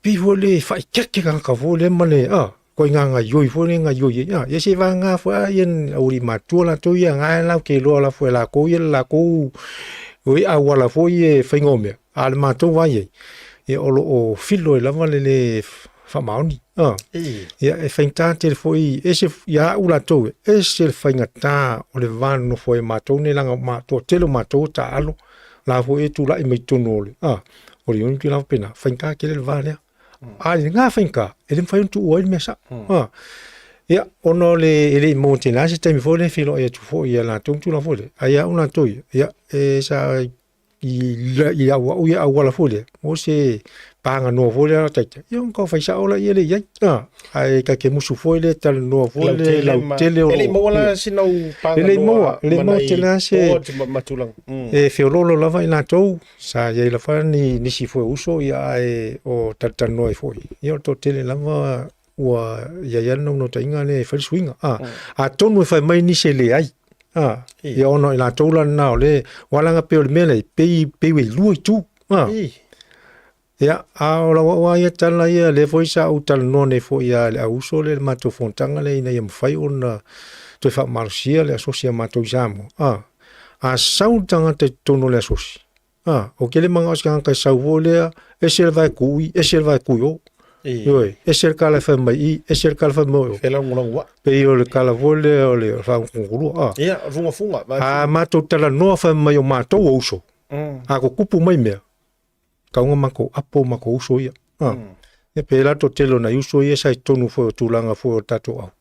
pi vole fai keke ka vole mane ko nga yoi vole nga yoi ya se va nga fa yen uri matua to ya nga la ke lo la fo la ko oi a wala fo ye fingome al mato va ye e o filo la vale le fa mauni ya e fenta te fo e se ya ula to e se fa ngata o le van no fo mato ne la mato te lo mato ta alo la fo e tu la e me tonole o le unki la pena fenta ke le vale nga finka ele fai tu o me sa ya ono le ele monte la se temi fo le filo e tu fo ya la tu la fo le aya una to ya e sa i ya wala fo le o se panga no fo le ta yo ko fai sa ola ele ya ai ka ke musu fo le tal no fo le la tele o ele mo la sino panga ele mo te la se matulang e fiololo lava ina tou sa ye la fa ni si fo uso ya o tatano e foi yo to tele lava wa ya no ta inga le fa swinga a tonu fa mai ni se le ai ya ono ina tou la na le wala nga pe o mele pe we lu tu ya a la wa ya tala ya le foi sa o tal no ne foi ya le uso le mato fontanga le ina ya mfai ona to fa marsia le asocia mato jamo a sautanga te tono le asoci o ke le manga oskan ka sau volea e se vai kui o oi e se kala fa mai e se kala fa mo ela ngula pe yo le kala vole o le fa ngulu ia funga mato tala no fa mai o mato uso a ko kupu mai me ka nga mako apo mako uso ia e pe la to telo na uso ia sai tonu fo tulanga fo tato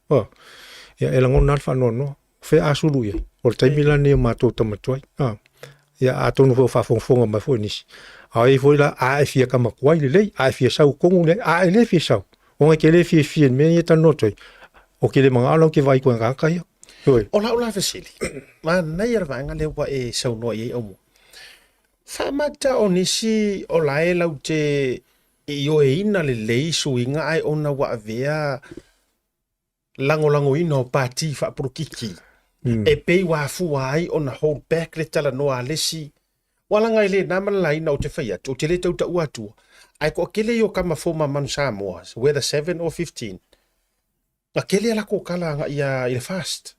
ya ela ngona fa no fe asulu ia o taimi la ne mato tamatuai ya atonu fo fa fonga ma fo nis ai foi la a fia kama kwai le a fia sau kongu le a le fia sau o ke le fia me ye tan notoi o ke le manga lo ke vai ko nga kai ola fasili ma nei era vanga le wa e sau no ye o fa mata onisi o la e lau te yo e ina le leisu inga ai ona wa vea lango ino pati fa prokiki e pei wa fu ai ona hold back le Talanoa lesi wala ngai le na malaina o te fai atu o te le tau tau atu ai ko kele yo kama foma man Samoa whether 7 or 15 a kele ala ko kala nga ia ile fast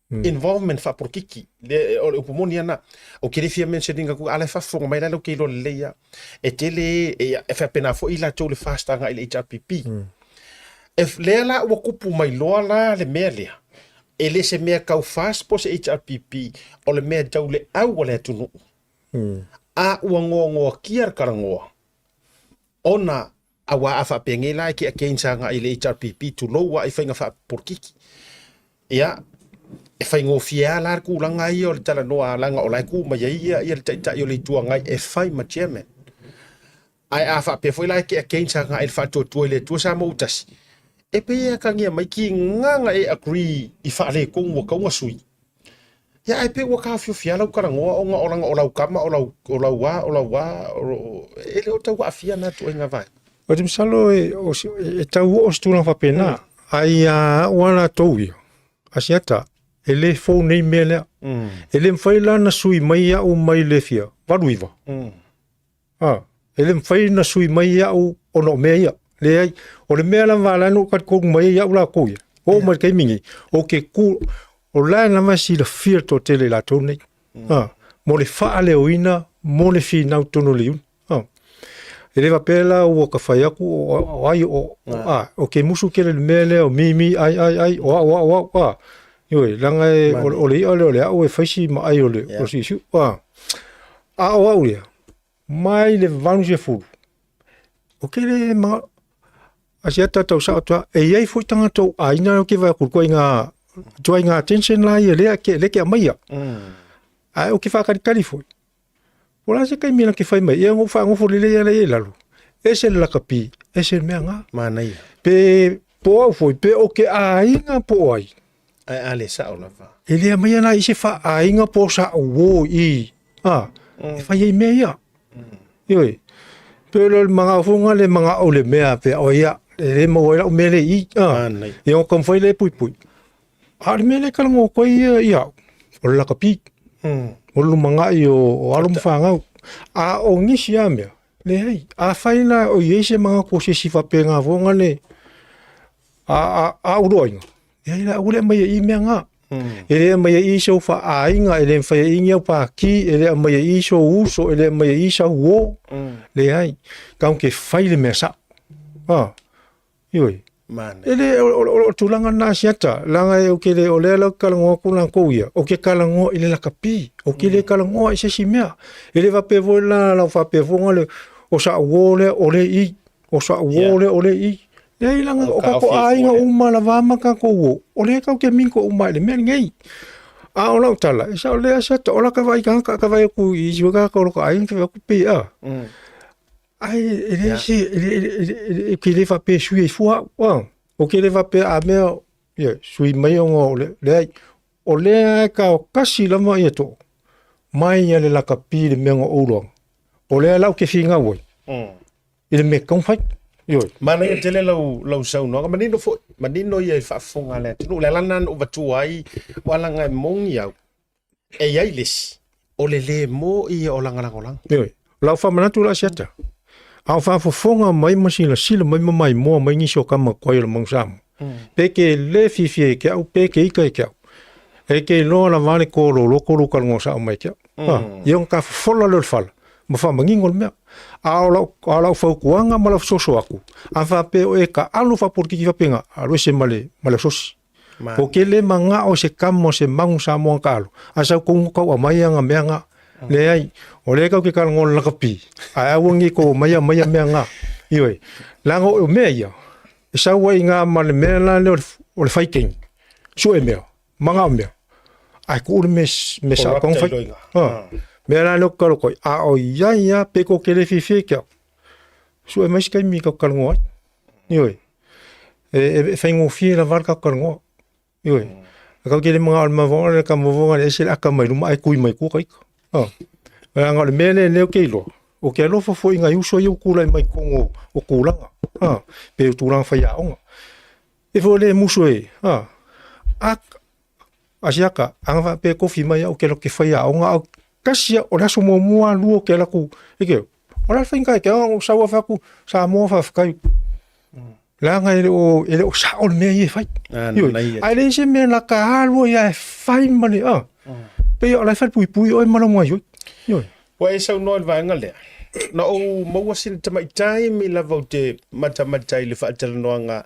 involvement fa prokiki le o pomonia na o kele fia mentioning ku ala fa fonga mai la lo kelo le ya e tele e fa pena fo ila to le fast nga ile HRPP if le ala o kupu mai lo la le melia ele se mea kau fast po se HRPP o le mea tau le au le tunu a ua ngoa kiar karangoa ona awa afa penge la ki akensanga ile HRPP tu lo wa ifa nga fa porkiki ia e fai ngofia la ku langa i o le Talanoa langa o lai ku ma ia ia ta i o le tuanga e fai ma chairman ai afa pe foi la ki akensanga il fa to le tu sa mo tasi e pe ia ka ngia mai ki nganga e agree i fa le ko mo ka sui ya ai pe wa ka fia la ka ngo o nga o langa o lau kama o lau wa ele o tau afia na tu nga vai o te misalo e tau o stula fa pena ai wana toui asiata ele fo nei mele ele mfai la na sui mai o mai le fia valuiva ele mfai na sui mai o no meia le ai o le mela vala no ka ko mai ya ula ko o mai kai mingi o ke ku o la na masi le fia to tele la tone mo le fa le oina mo le fi na tono le ele va pela o ka fai aku o ai o ke musu ke le mele o mimi ai o yoi langa o le o e faisi ma ai o le o si su o ia mai le vanu se fu o ke le ma asia tau sa to e ai fu tanga to ai na ke va ku ko inga to inga attention la ia le ke mai ai o ke fa kali fu Ola se kai mina ke fai mai e ngo fa ngo fo le le lalu. Ese la kapi, ese me nga. Mana ia. Pe po foi pe o ke ainga po ai. Ai ale sa ola fa. Ele mai na ise fa ainga po sa wo I. E fai e me ia. Yoi. Pe le manga funga le manga o le mea pe o ia. Le mo o me le I. E o kom foi le pui pui. Ar me le kala ngo ko ia. O la kapi. O lu manga I o alum fanga a o ngisi a mea le hei a faina o yese manga ko se sifa penga vonga le a uroinga e la ule mai I mea nga ele mai I so fa ainga ele fa inga pa ki ele mai I so uso ele mai I sa wo le hei kaun ke faile mea sa yoi Mana. ele o tulanga na siata langa e o ke le o le la kalango ko na ko ia o ke kalango ile la kapi o ke le kalango se simea ele va pe vola la fa pe vonga o sa wole o le I o sa wole o le I le langa o ka ko ainga uma la va maka ko o le ka ke min ko uma le men ngai a o la tala sa o le sa o la ka vai ka vai ku I juga ko ko ainga ko pe ai ele que ele va pe sui fua o que ele va pe a me sui mai o le ka o kasi la mai to mai ele la kapi le me o lo o le la ke finga wo ele me kon fai yo Mana ia tele lau sau no manino ia fa fonga le tu le lana o batu ai wala ngai mongi au e ai les o le mo ia o langa lang yo la fa manatu la siata au fa fonga mai masila sila mai mai mo mai ni so kama ko ile mongsam pe ke le fifi ke au pe ke ika ke e ke lo la vale ko lo ko ka ngo sa mai ke yon ka fola le fal mo fa mangingol me ala fa kuanga mala so aku afa pe o e ka alu fa por ki fa penga alu se male sos o ke le manga o se kamo se mangsa mo kalu asa ko ko mai nga me nga le ai o le ka ke ka ngol la kapi a wongi ko maya me nga ioi lango o me ia sa wa inga mal me la le o le fighting so e me manga me ai ko me sa kon fa me la no ko a o ya pe ko ke le fifi ke so e mas kai mi ka ngo ioi e fa ngo fi la var ka ngo ioi ka ke le manga al ma vo le ka mo vo le se la ka mai mai ku mai ku kai nga le mele le ke lo o ke lo fo inga uso yo kula mai kongo o kula pe tu lang fa ya onga e fo le muso asiaka anga pe kofi mai o ke lo ke fa ya onga kasia o la so mo mua lu ke la ku e ke o la finga ke o sa wa fa ku sa mo fa kai la nga ele o sa o me ye fa ai le se me la ka lo ya fa mani pe o la fa pui o ma lo mo yo Wa e sau noa vai ngale. Na o maua sina tamai tai mi lava te mata le fa Talanoa nga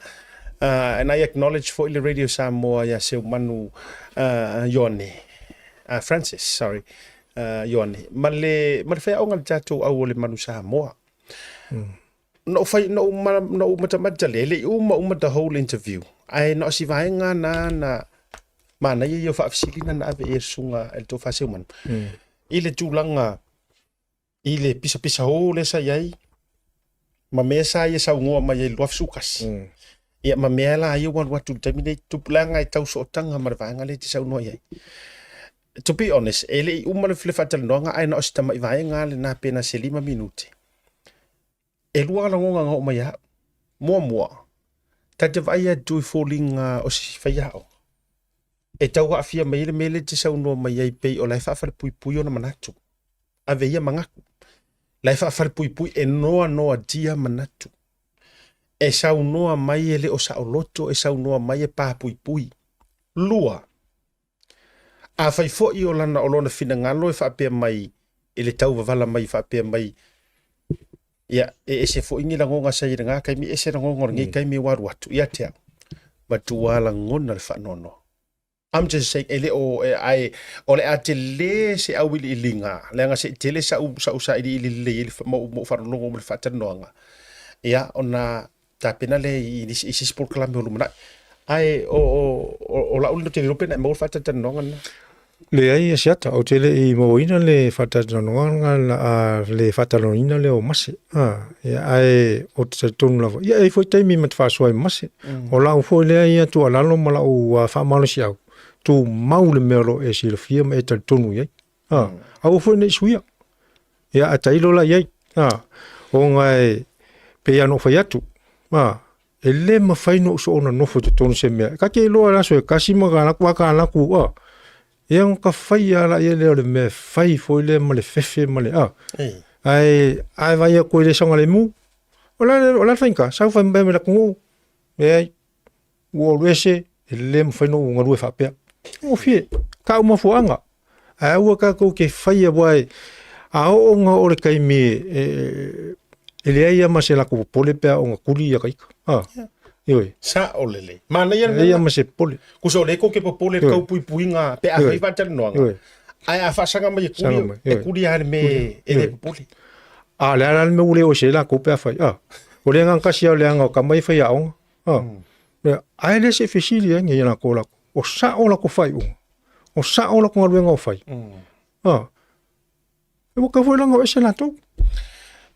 and I acknowledge for the radio Samoa ya se manu Yone Francis sorry Yone male fa o ngal tatu au le manu Samoa no fai no mata le uma the whole interview ai no si vai nga na mana yo fa fasilina na ave sunga el to fa seman ile tulanga ile pisa ho le sa yai ma mesa ye sa ngo ma ye lof sukas ia ma mela ye wan what to terminate to planga I tau so tanga ma vanga le sa no yai. To be honest, ele le flefatal noanga ai no sta mai vai nga le na pena se 5 minute. E lua la ngonga ngo mai ha. Mua. Tate vai a tu falling o si fai o. E tau afia mai le mele te sau no mai ai pei o lai fa pui ona manatu. Ave ia mangaku. Lai fa pui e noa dia manatu. E sau noa mai ele o sa o loto e sau noa mai e pa pui. Lua. A fai fo I o lana o lona fina ngalo e fa pe mai ele tau vala mai fa pe mai. Ya e se fo ingi la ngonga sa nga kai mi e se ngonga ngi kai mi waru atu ia te matuala ngona le fa nono. I'm just saying ele o ai ole ate le se awili ilinga le nga se tele sa ili le mo fa longo mo fa tanonga ya ona tapena le I sport club lo mana ai o la ulo te europena mo fa tanonga Le ai siata o tele I moina le fatatanoanga le fatalonina le o mase. Ya ai o te tonu lava. Ya ai foi taimi mat faʻasoa I mase. O la o foi le ai tu alalo mala o fa malasi au. Tu mau le melo e silfia me te tonu ia. Au foi nei suia. Ya atailo la ia. O ngai pe ano foi atu. E le mafai no so ona no fo te tonu se mea. Ka ke loa la so e kasi magana ka la ku Yang ka fai ala ia le me fai foi le male fefe male ai vai a koe le songa le mu ola fainka sa fa mbe me la ku ai wo rese le mo fai no nga lu fa pe o fie ka uma fuanga ai wa ka ko ke fai a wai a o nga o le kai mi ele ai ma se la ku pole pe o nga kuli ya kai Ioi. Sa olele. Mana ia ia ma se pole. Kuso le ko ke pole kau pui nga pe a vai va noanga. Ai a fa sanga mai kuli e kuli ha me ele pole. Le me ule o se la ko pe fa. O le nga kasi o le nga ka mai fa ya o. Ai le se fisili ngi na ko la. O sa o la ko fai o. O sa o la ko nga fai. E mo ka foi la nga se la to.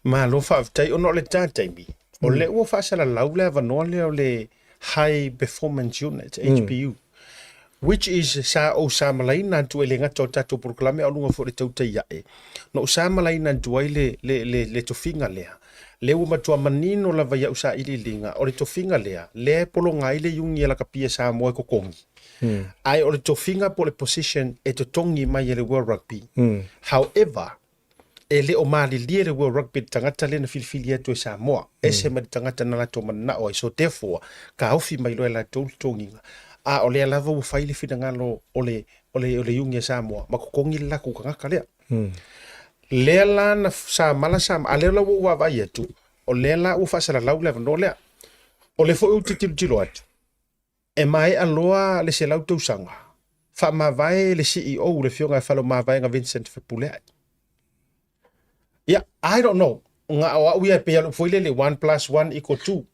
Ma lo fa tai o no le tai mi. O le ua whaasala laule avanoa leo le High Performance Unit, HPU, which is sa malai nantu e le ngata o tatou proklame o lunga fo le tautai iae. No sa malai nantu ai le tofinga lea. Le ua matua manino la vai au sa ili linga o le tofinga lea. Le polo ngai le yungi e la kapia sa moe kokongi. Ai o le tofinga po le position e to tongi mai e le World Rugby. However, e le o mali lie le World Rugby tangata le na filifili atu e Samoa. E se ma tangata na lato mana o so therefore ka ofi mai loe la tonginga. A o le alava u fai le fina ngalo o le yungi e Samoa. Ma kukongi la kukangaka lea. Le la na sa mala sa a le la u vai atu. O le la u fasala lau le no lea. O le fo u tilo atu. E mai aloa le se lau tau sanga. Fa ma vai le CEO le fionga falo ma vai nga Vincent Fepulea. Yeah, I don't know. Nga o ia pe alu foi le 1 + 1 = 2.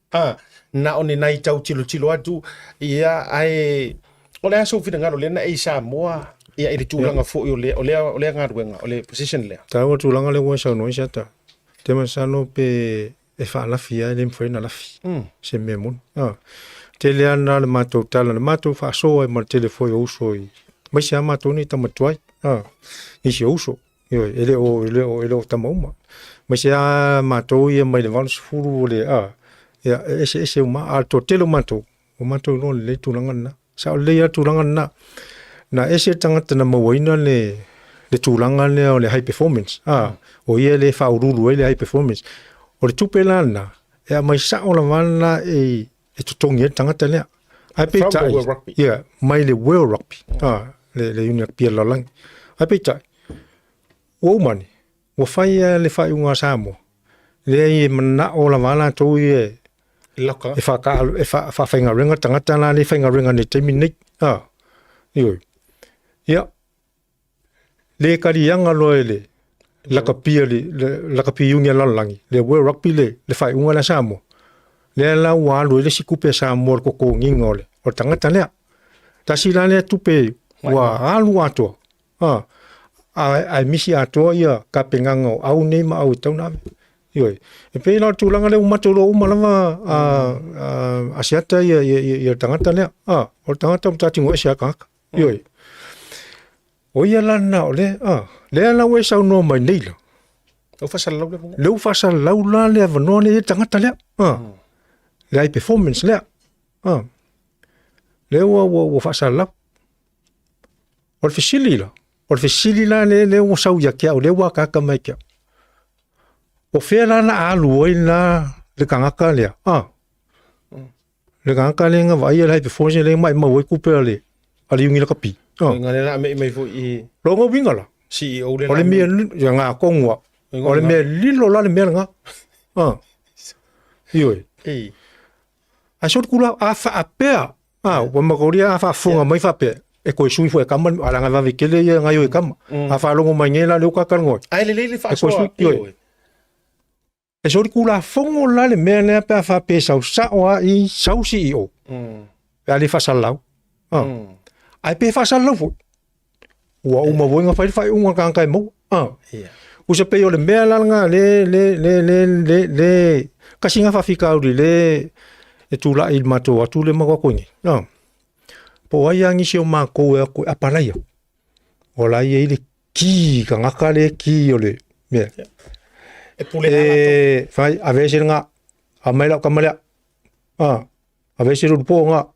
Na oni nai tau tilo atu ia ai o le aso fina ngalo le na e Samoa ia ile tulanga fo o le ngaruenga o le position le. Tau tulanga le wa sa no isa te ma sa no pe e fa la fia le foi na la fi. Se me mun. Te le ana le mato tala le mato fa so e ma telefoi o so i. Ma se ama toni ta matuai. I se uso. Ele o tamauma. Ma se a matou ia mai le valu sefulu le ia ese uma a totelo matou. O matou no le tulanga na. Sa o le tulanga na ese tangata na mawaina le tulanga le o le high performance. O ia le faurulu le high performance. O le tupela na e mai sa o la wana e tutongi tangata le. Ai pe tai. Ia mai le World Rugby. Le unia pia la lang. Ai pe tai. O mani, o fai le fai unga Samoa. Le mana o la wana tau e Loka. E fa whainga ringa tangata na le whainga ringa ni teimi nei. Ioi. Ia. Le kari anga loe le. la kapia la kapia unga la langi le World Rugby le fai unga la Samoa le la wa lo le sikupe Samoa ko ngingole o tangata le tasi la le tupe wa alu ato ai misi ato ia ka pengango au nei ma au tauna yoi e pe la tulanga le umatolo umalama asiata ia tangata le o tangata mtatingo esiaka yoi o ia lana o le le la we sau no mai nei lo le fasal lau la le vano le tangata le le ai performance le le wo fasal lau o le fisili la le wo sau ya kia o le wa ka mai kia o fe la na alu oi na le kangaka le le kangaka le nga vai le ai performance le mai mai ku pe le ali ungi la kapi ngale la me fo I longo wingala CEO le ole me ya nga kongwa ole me lilo la le me nga ioi a sot kula a fa apea wa makoria a fa funga mai fa pe e ko sui fo e kama ala nga va vikele ya nga yo e kama a fa longo mai ngela le ka kan ngoi ai le faʻasoa e sot kula fongo la le me le pe fa pe sau sa o I sau CEO pe ali fa salau ai pe fa salau fo wa uma voinga fai unga kan kai mo usa pe yo le me la nga le kasinga fa fika uri le e tula I mato atu le mago kongi po ai angi se o ma ko e ko apalaia o la ye ile ki ka ngaka le ki o le me e pule fai a veces nga a mai la kamala a veces ru po nga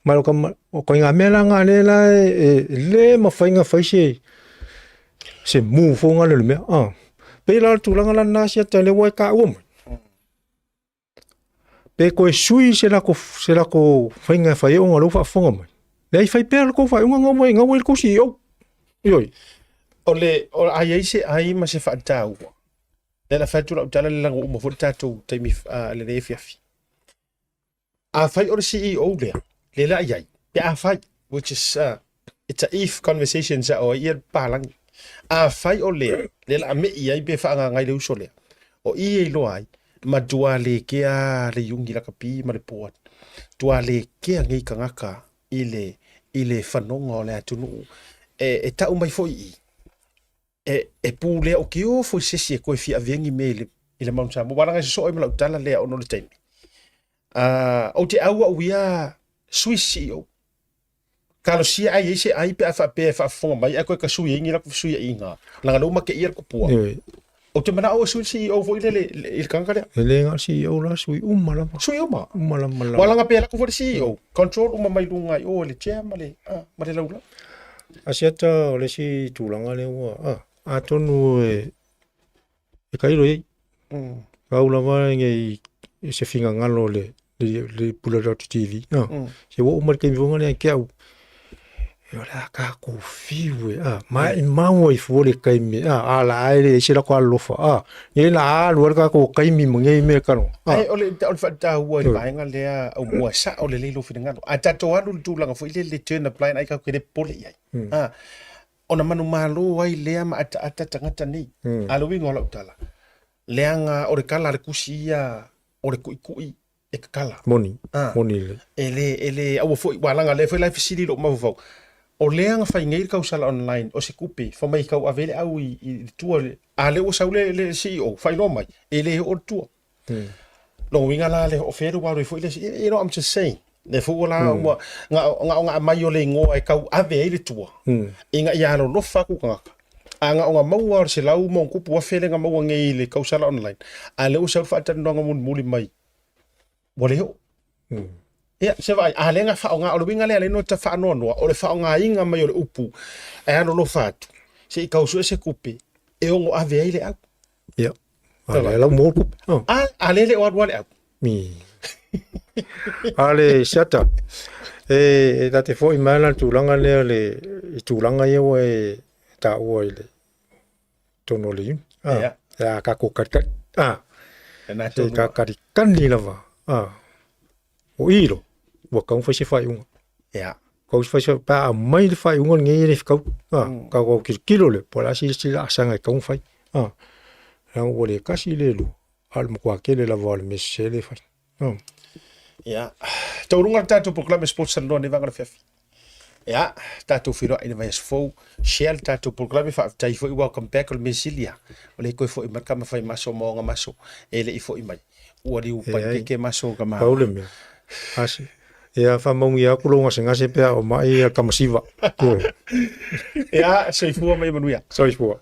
mai la kam ko nga me la nga le la le mafai nga fai se mu fo nga le me pe la tula nga la na sia tele wa ka o pe ko sui se la ko fai nga fai o nga lo fa fonga mai le fai per ko fai nga mo ko si o yoi o ai se ai ma se fa tau le la fa tula tala le ngo mo fo tatou te mi le le fiafi a fai o CEO le la ai pe a fai which is it's a if conversation sa o ir palang a fai o le la me ai be fa nga ngai le uso le o I lo ai ma tua le ke a le yungi la kapi ma le pot tua le ke a ngai kangaka ile fanonga le atunu e ta umai foi e pule o ke o foi sesi ko fi avengi mele ile mamsa mo bala so e mala tala le ono le time o te aua uia Swiss CEO kalo si ai se ai pe fa fonga mai e ko ka sui ingi la ko sui inga la ngalo ma ke ir ko pua o te mana o Swiss CEO foi le il kankare le nga CEO la sui umala mala wala nga pe la ko foi CEO control mai lunga o le chairman le ma le laula asiata le si tulanga le wa atonu e kairo e kaula va ngai se finga ngalo le pula da TV se wo umar ke vonga le ke au e la ka ko fiwe mai mau e fole kai me ala ai se la ko alofa e la lo ka ko kai mi ngai me ka no ai ole fa ta wa le bainga le Aumua sa ole le lo finga a tatou alu tu langa foi le turn the blind ai ka ke pole ai ona manu malo ai le ma ata tangata ni alo wingo la utala leanga ore kala le kusia ore kui e kala moni ele au foi walanga le foi life city lo mavo o leanga fai ngai ka usala online o se kupe fo mai ka avele au I tua ale o saule le CEO fai no mai ele o tua lo winga la le o feru wa foi le you know I'm just saying le fo la nga mai o le ngo ai ka ave le tua inga ya lo fa ku nga anga onga mau se lau mo kupu wa felenga mau ngai le ka usala online ale o sa fa tan nga mun muli mai Boleh ya se vai alenga fa nga o winga le no ta fa no o le fa nga inga mai o le upu e ano lo fatu se ka usu se kupe e ongo ave ile a ya ale la mo ku ale le wa le mi ale shata da te fo imala tu langa le tu langa ye we ta o ile tono le ya ka ko kat na te ka kan ni lava o ilo wa kau fa se fai un ya kau fa se pa mai le fai un ngi le kau ka ko kilo le por así la sanga kau fai Rang o le kasi le lu. Al mo kwa ke le la vol me se le fa. Ia. Taurunga tātou proklame sports Talanoa ne vanga fiafi. Ia, tātou whiroa ina vai asfou. Share tātou proklame whaafitai fo i welcome back o le mesilia. O le koe fo i marka mawhai maso maonga maso. E le i fo i mai. Ua li upai ke maso ka maa. Paule me. Asi. Ia fa maungi aku longa se ngase pea o mai ka masiva. Ia, soifua mai manuia. Soifua.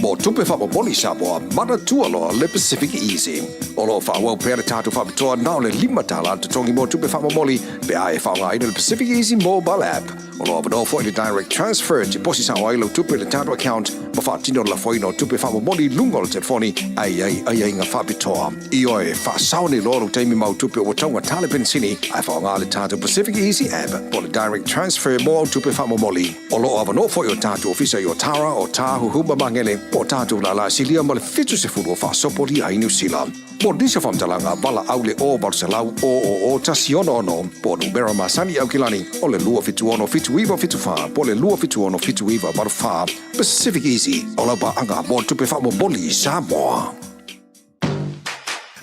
Mo tupe whapapoli Samoa, Manatua loa le PacificEzy. O lo whawau pere tātou whapatoa nao le 5 tala te tongi mo tupe whapamoli pe ae whaunga ina le PacificEzy mobile app. O lo abano fo i le direct transfer te posi sa wailo tupe le tātou account ma whaatino la foino tupe whapamoli lunga le telefoni ai ngā whapitoa. I oe whaasaone loro teimi mau tupe o taunga tale pensini ai whaunga le tātou PacificEzy app po le direct transfer mo tupe whapamoli. O lo abano fo i o tātou ofisa i o Tara o Tāhu Huma Mangele po tātou la silia ma le fitu se furu o whaasopori ai New Zealand. Mo disa whamtalanga wala aule o Barcelau o Tasi ono po numera masani au kilani o le lua fitu ono fitu iwa fitu wha po le lua fitu ono fitu iwa baru wha PacificEzy o la ba anga mo tupe wha mo boli Samoa.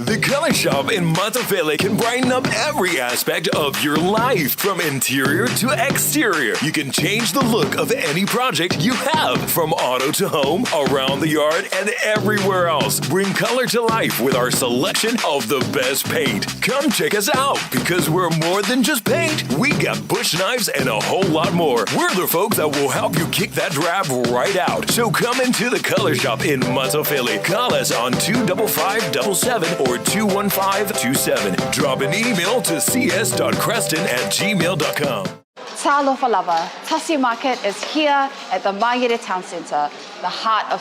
The Color Shop in Moatoga can brighten up every aspect of your life, from interior to exterior. You can change the look of any project you have, from auto to home, around the yard, and everywhere else. Bring color to life with our selection of the best paint. Come check us out, because we're more than just paint. We got bush knives and a whole lot more. We're the folks that will help you kick that drab right out. So come into the Color Shop in Moatoga. Call us on 25577 or 21527. Drop an email to cs.creston@gmail.com. Talofa lava. Tasi Market is here at the Vaega Town Centre, the heart of